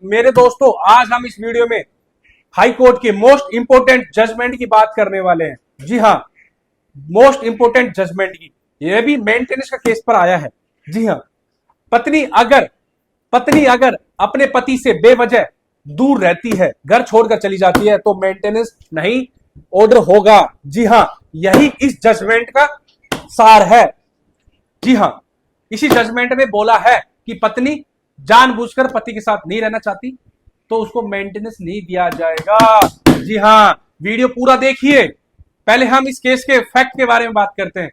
मेरे दोस्तों, आज हम इस वीडियो में हाई कोर्ट की मोस्ट इंपोर्टेंट जजमेंट की बात करने वाले हैं। जी हाँ, मोस्ट इंपोर्टेंट जजमेंट की। यह भी मेंटेनेंस का केस पर आया है। जी हाँ, पत्नी अगर पत्नी अगर अपने पति से बेवजह दूर रहती है, घर छोड़कर चली जाती है, तो मेंटेनेंस नहीं ऑर्डर होगा। जी हाँ, यही इस जजमेंट का सार है। जी हाँ, इसी जजमेंट में बोला है कि पत्नी जानबूझकर पति के साथ नहीं रहना चाहती तो उसको मेंटेनेंस नहीं दिया जाएगा। जी हाँ, वीडियो पूरा देखिए। पहले हम इस केस के फैक्ट के बारे में बात करते हैं।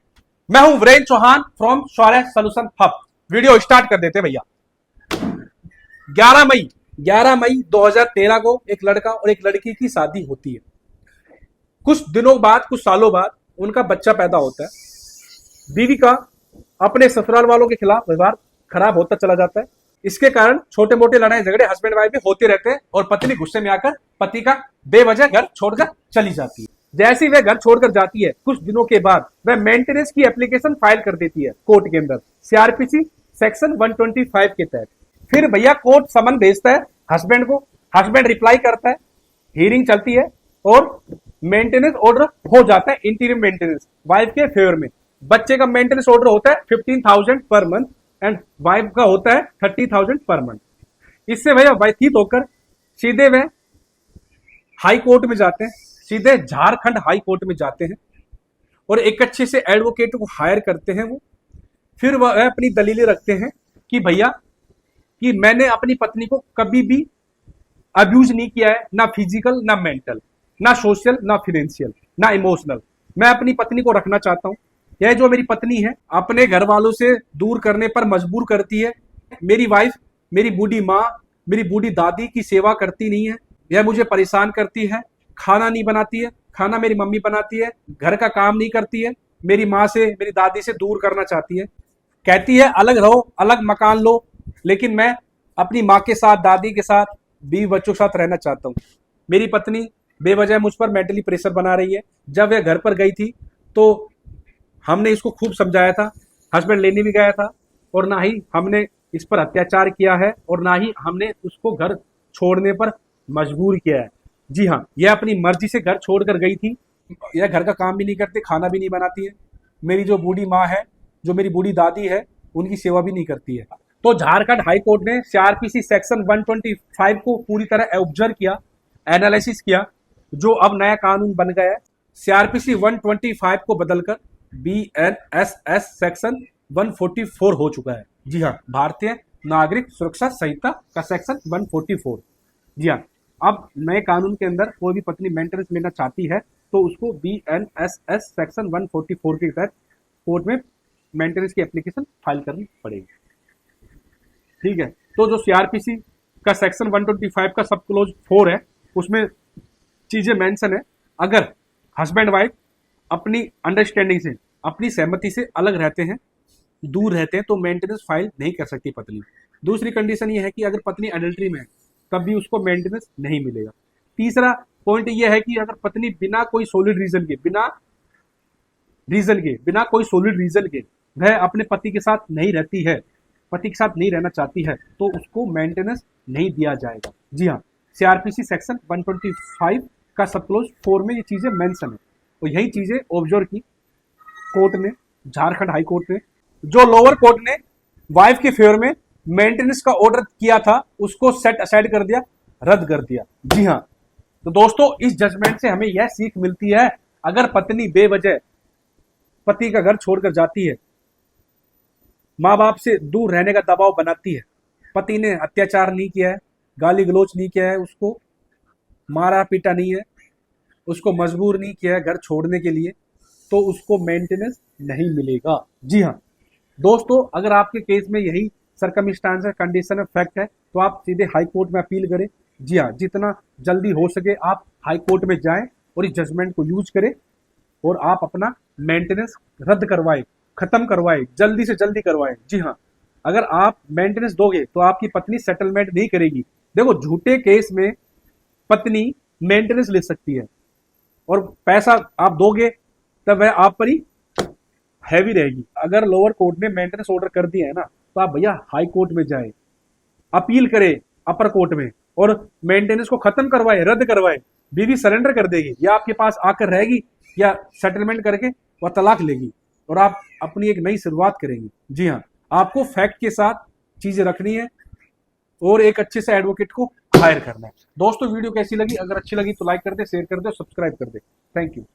मैं हूं Virendra Chauhan from Shaurya solution hub. Video start कर देते हैं भैया। 11 मई 2013 को एक लड़का और एक लड़की की शादी होती है। कुछ दिनों बाद, कुछ सालों बाद उनका बच्चा पैदा होता है। बीवी का अपने ससुराल वालों के खिलाफ व्यवहार खराब होता चला जाता है। इसके कारण छोटे मोटे लड़ाई झगड़े हस्बैंड वाइफ में होते रहते हैं और पत्नी गुस्से में आकर पति का बेवजह घर छोड़कर चली जाती है। जैसे ही वह घर छोड़कर जाती है, कुछ दिनों के बाद वह मेंटेनेंस की एप्लीकेशन फाइल कर देती है कोर्ट के अंदर, सीआरपीसी सेक्शन 125 के तहत। फिर भैया कोर्ट समन भेजता है हस्बैंड को, हस्बैंड रिप्लाई करता है, हियरिंग चलती है और मेंटेनेंस ऑर्डर हो जाता है इंटीरियम मेंटेनेंस वाइफ के फेवर में। बच्चे का मेंटेनेंस ऑर्डर होता है 15,000 पर मंथ एंड वाइफ का होता है 30,000 पर मंथ। इससे भैया व्यतीत होकर सीधे वे हाई कोर्ट में जाते हैं, सीधे झारखंड हाई कोर्ट में जाते हैं और एक अच्छे से एडवोकेट को हायर करते हैं। वो फिर वह अपनी दलीलें रखते हैं कि भैया कि मैंने अपनी पत्नी को कभी भी अब्यूज नहीं किया है, ना फिजिकल, ना मेंटल, ना सोशल, ना फाइनेंशियल, ना इमोशनल। मैं अपनी पत्नी को रखना चाहता हूं। यह जो मेरी पत्नी है अपने घर वालों से दूर करने पर मजबूर करती है। मेरी वाइफ मेरी बूढ़ी माँ, मेरी बूढ़ी दादी की सेवा करती नहीं है। यह मुझे परेशान करती है, खाना नहीं बनाती है, खाना मेरी मम्मी बनाती है, घर का काम नहीं करती है, मेरी माँ से, मेरी दादी से दूर करना चाहती है। कहती है अलग रहो, अलग मकान लो, लेकिन मैं अपनी माँ के साथ, दादी के साथ, बीवी बच्चों के साथ रहना चाहता हूँ। मेरी पत्नी बेवजह मुझ पर मेंटली प्रेशर बना रही है। जब वह घर पर गई थी तो हमने इसको खूब समझाया था, हस्बैंड लेने भी गया था, और ना ही हमने इस पर अत्याचार किया है और ना ही हमने उसको घर छोड़ने पर मजबूर किया है। जी हाँ, यह अपनी मर्जी से घर छोड़कर गई थी। यह घर का काम भी नहीं करती, खाना भी नहीं बनाती है। मेरी जो बूढ़ी माँ है, जो मेरी बूढ़ी दादी है, उनकी सेवा भी नहीं करती है। तो झारखंड हाई कोर्ट ने सीआरपीसी सेक्शन 125 को पूरी तरह ऑब्जर्व किया, एनालिसिस किया, जो अब नया कानून बन गया है। सीआरपीसी 125 को बदलकर बीएनएसएस सेक्शन 144 हो चुका है। जी हाँ, भारतीय नागरिक सुरक्षा संहिता का सेक्शन 144। जी हाँ, अब नए कानून के अंदर कोई भी पत्नी मेंटेनेंस लेना चाहती है तो उसको बीएनएसएस सेक्शन 144 के तहत कोर्ट में मेंटेनेंस की एप्लीकेशन फाइल करनी पड़ेगी। ठीक है, तो जो सीआरपीसी का सेक्शन 125 का सब क्लोज 4 है, उसमें चीजें मेंशन है। अगर हस्बैंड वाइफ अपनी अंडरस्टैंडिंग से, अपनी सहमति से अलग रहते हैं, दूर रहते हैं, तो मेंटेनेंस फाइल नहीं कर सकती पत्नी। दूसरी कंडीशन ये है कि अगर पत्नी अडल्ट्री में है तब भी उसको मेंटेनेंस नहीं मिलेगा। तीसरा पॉइंट ये है कि अगर पत्नी बिना कोई सॉलिड रीजन के, बिना कोई सॉलिड रीजन के वह अपने पति के साथ नहीं रहती है, पति के साथ नहीं रहना चाहती है, तो उसको मेंटेनेंस नहीं दिया जाएगा। जी हाँ, सीआरपीसी सेक्शन 125 का सब क्लोज 4 में ये चीजें मेंशन है। तो यही चीजें ऑब्जर्व की कोर्ट ने, झारखंड हाई कोर्ट ने। जो लोअर कोर्ट ने वाइफ के फेवर में मेंटेनेंस का ऑर्डर किया था उसको सेट असाइड कर दिया, रद्द कर दिया। जी हाँ, तो दोस्तों इस जजमेंट से हमें यह सीख मिलती है, अगर पत्नी बेवजह पति का घर छोड़कर जाती है, माँ बाप से दूर रहने का दबाव बनाती है, पति ने अत्याचार नहीं किया है, गाली गलौज नहीं किया है, उसको मारा पीटा नहीं है, उसको मजबूर नहीं किया है घर छोड़ने के लिए, तो उसको मेंटेनेंस नहीं मिलेगा। जी हाँ दोस्तों, अगर आपके केस में यही सरकमस्टांस है, कंडीशन है, फैक्ट है, तो आप सीधे हाई कोर्ट में अपील करें। जी हाँ, जितना जल्दी हो सके आप हाई कोर्ट में जाएं और इस जजमेंट को यूज करें और आप अपना मेंटेनेंस रद्द करवाएं, खत्म करवाएं, जल्दी से जल्दी करवाएं। जी हाँ, अगर आप मेंटेनेंस दोगे तो आपकी पत्नी सेटलमेंट नहीं करेगी। देखो, झूठे केस में पत्नी मेंटेनेंस ले सकती है और पैसा आप दोगे तब वह आप पर ही हैवी रहेगी। अगर लोअर कोर्ट ने मेंटेनेंस ऑर्डर कर दिया है ना, तो आप भैया हाई कोर्ट में जाए, अपील करें, अपर कोर्ट में और मेंटेनेंस को खत्म करवाए, रद्द करवाए, बीवी सरेंडर कर देगी या आपके पास आकर रहेगी या सेटलमेंट करके वह तलाक लेगी और आप अपनी एक नई शुरुआत करेंगी। जी हाँ, आपको फैक्ट के साथ चीजें रखनी है और एक अच्छे से एडवोकेट को हायर करना है। दोस्तों वीडियो कैसी लगी? अगर अच्छी लगी तो लाइक कर दे, शेयर कर दे और सब्सक्राइब कर दे। Thank you.